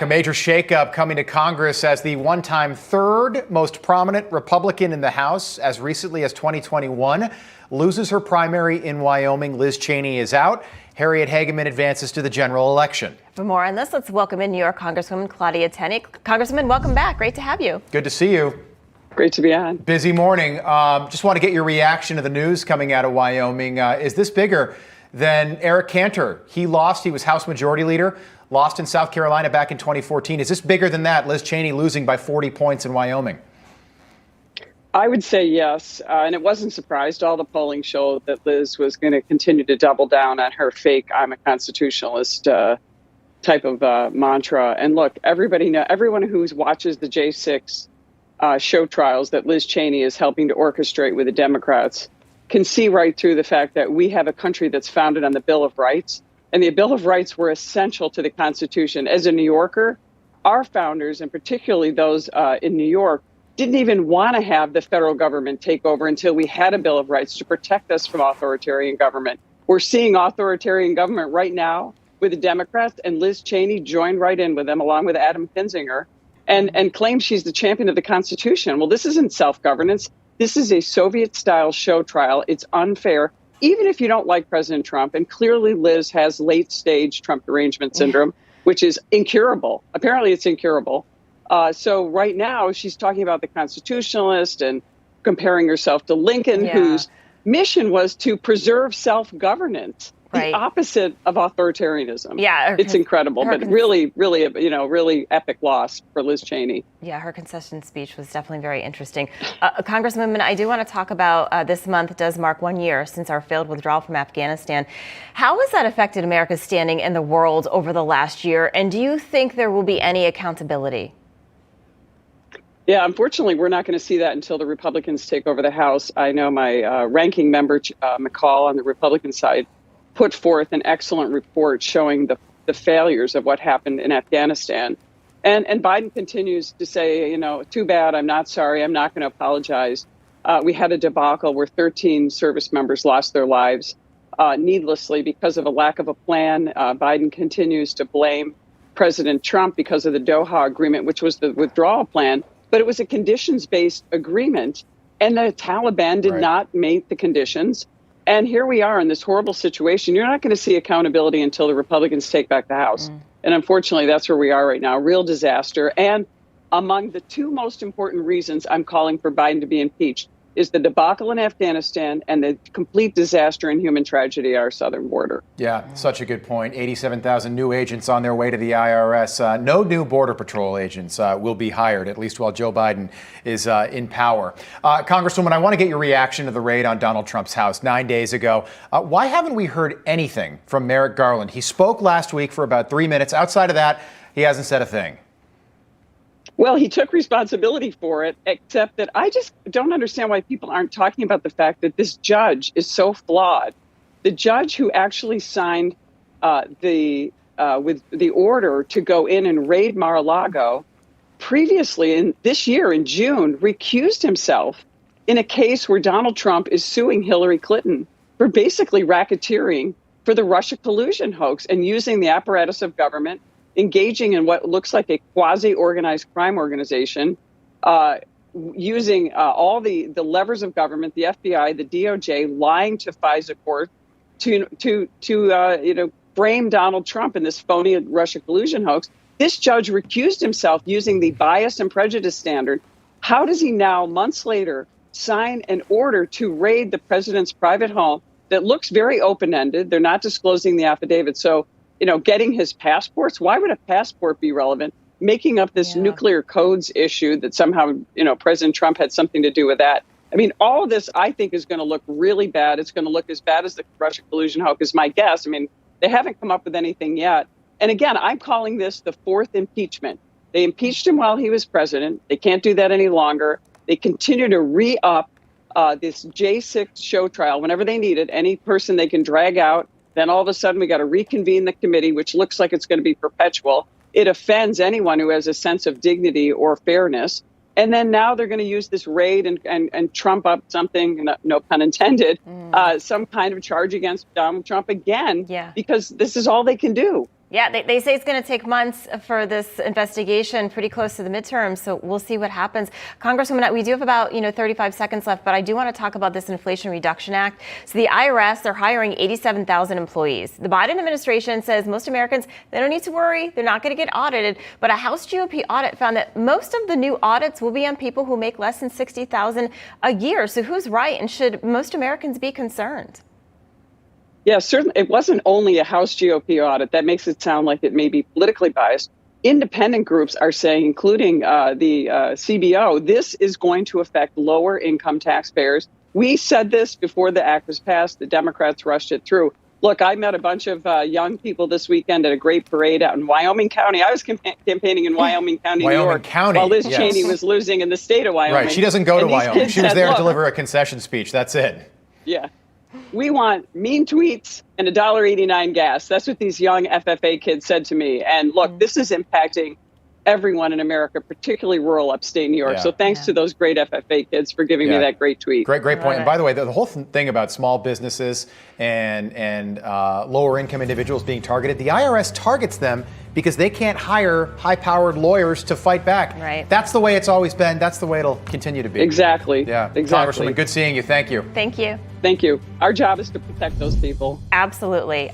A major shakeup coming to Congress as the one-time third most prominent Republican in the House as recently as 2021 loses her primary in Wyoming. Liz Cheney is out. Harriet Hageman advances to the general election. For more on this, let's welcome in New York Congresswoman Claudia Tenney. Congresswoman, welcome back. Great to have you. Good to see you. Great to be on. Busy morning. Just want to get your reaction to the news coming out of Wyoming. Is this bigger than Eric Cantor? He lost. He was House Majority Leader. Lost in South Carolina back in 2014. Is this bigger than that? Liz Cheney losing by 40 points in Wyoming. I would say yes. And it wasn't surprised. All the polling showed that Liz was going to continue to double down on her fake "I'm a constitutionalist" type of mantra. And look, everyone who watches the J6 show trials that Liz Cheney is helping to orchestrate with the Democrats can see right through the fact that we have a country that's founded on the Bill of Rights. And the Bill of Rights were essential to the Constitution. As a New Yorker, our founders, and particularly those in New York, didn't even want to have the federal government take over until we had a Bill of Rights to protect us from authoritarian government. We're seeing authoritarian government right now with the Democrats, and Liz Cheney joined right in with them, along with Adam Kinzinger, and claims she's the champion of the Constitution. Well, this isn't self-governance. This is a Soviet-style show trial. It's unfair. Even if you don't like President Trump, and clearly Liz has late-stage Trump derangement syndrome, which is incurable. Apparently it's incurable. So right now she's talking about the constitutionalist and comparing herself to Lincoln, whose mission was to preserve self-governance. The opposite of authoritarianism. Yeah, it's incredible, but really, really epic loss for Liz Cheney. Yeah, her concession speech was definitely very interesting. Congresswoman, I do want to talk about this month does mark 1 year since our failed withdrawal from Afghanistan. How has that affected America's standing in the world over the last year? And do you think there will be any accountability? Yeah, unfortunately, we're not going to see that until the Republicans take over the House. I know my ranking member, McCall, on the Republican side, put forth an excellent report showing the failures of what happened in Afghanistan. And Biden continues to say, too bad, I'm not sorry, I'm not going to apologize. We had a debacle where 13 service members lost their lives needlessly because of a lack of a plan. Biden continues to blame President Trump because of the Doha Agreement, which was the withdrawal plan, but it was a conditions-based agreement, and the Taliban did not meet the conditions. And here we are in this horrible situation. You're not going to see accountability until the Republicans take back the House. And unfortunately, that's where we are right now, real disaster. And among the two most important reasons I'm calling for Biden to be impeached is the debacle in Afghanistan and the complete disaster and human tragedy at our southern border. Yeah, such a good point. 87,000 new agents on their way to the IRS. No new Border Patrol agents will be hired, at least while Joe Biden is in power. Congresswoman, I want to get your reaction to the raid on Donald Trump's house 9 days ago. Why haven't we heard anything from Merrick Garland? He spoke last week for about 3 minutes. Outside of that, he hasn't said a thing. Well, he took responsibility for it, except that I just don't understand why people aren't talking about the fact that this judge is so flawed. The judge who actually signed with the order to go in and raid Mar-a-Lago previously this year in June recused himself in a case where Donald Trump is suing Hillary Clinton for basically racketeering for the Russia collusion hoax and using the apparatus of government, engaging in what looks like a quasi-organized crime organization, using all the levers of government, the FBI, the DOJ, lying to FISA court to frame Donald Trump in this phony Russia collusion hoax. This judge recused himself using the bias and prejudice standard. How does he now, months later, sign an order to raid the president's private home that looks very open-ended? They're not disclosing the affidavit. So, getting his passports, why would a passport be relevant? Making up this nuclear codes issue that somehow, President Trump had something to do with that. I mean, all of this, I think, is going to look really bad. It's going to look as bad as the Russia collusion hoax is my guess. I mean, they haven't come up with anything yet. And again, I'm calling this the fourth impeachment. They impeached him while he was president. They can't do that any longer. They continue to re-up this J6 show trial whenever they need it. Any person they can drag out. Then all of a sudden, we got to reconvene the committee, which looks like it's going to be perpetual. It offends anyone who has a sense of dignity or fairness. And then now they're going to use this raid and trump up something, no pun intended, some kind of charge against Donald Trump again, because this is all they can do. Yeah, they say it's going to take months for this investigation, pretty close to the midterms, so we'll see what happens. Congresswoman, we do have about 35 seconds left, but I do want to talk about this Inflation Reduction Act. So the IRS, they're hiring 87,000 employees. The Biden administration says most Americans, they don't need to worry, they're not going to get audited, but a House GOP audit found that most of the new audits will be on people who make less than $60,000 a year. So who's right, and should most Americans be concerned? Yeah, certainly. It wasn't only a House GOP audit. That makes it sound like it may be politically biased. Independent groups are saying, including the CBO, this is going to affect lower income taxpayers. We said this before the act was passed. The Democrats rushed it through. Look, I met a bunch of young people this weekend at a great parade out in Wyoming County. I was campaigning in Wyoming County, New York, while Liz Cheney was losing in the state of Wyoming. Right, she doesn't go to Wyoming. She was there to deliver a concession speech. That's it. Yeah. We want mean tweets and $1.89 gas. That's what these young FFA kids said to me. And look, this is impacting everyone in America, particularly rural upstate New York. Yeah. So thanks to those great FFA kids for giving me that great tweet. Great point. And by the way, the whole thing about small businesses and lower income individuals being targeted, the IRS targets them because they can't hire high-powered lawyers to fight back. Right. That's the way it's always been. That's the way it'll continue to be. Exactly. Yeah. Exactly. Congresswoman, good seeing you. Thank you. Thank you. Thank you. Our job is to protect those people. Absolutely.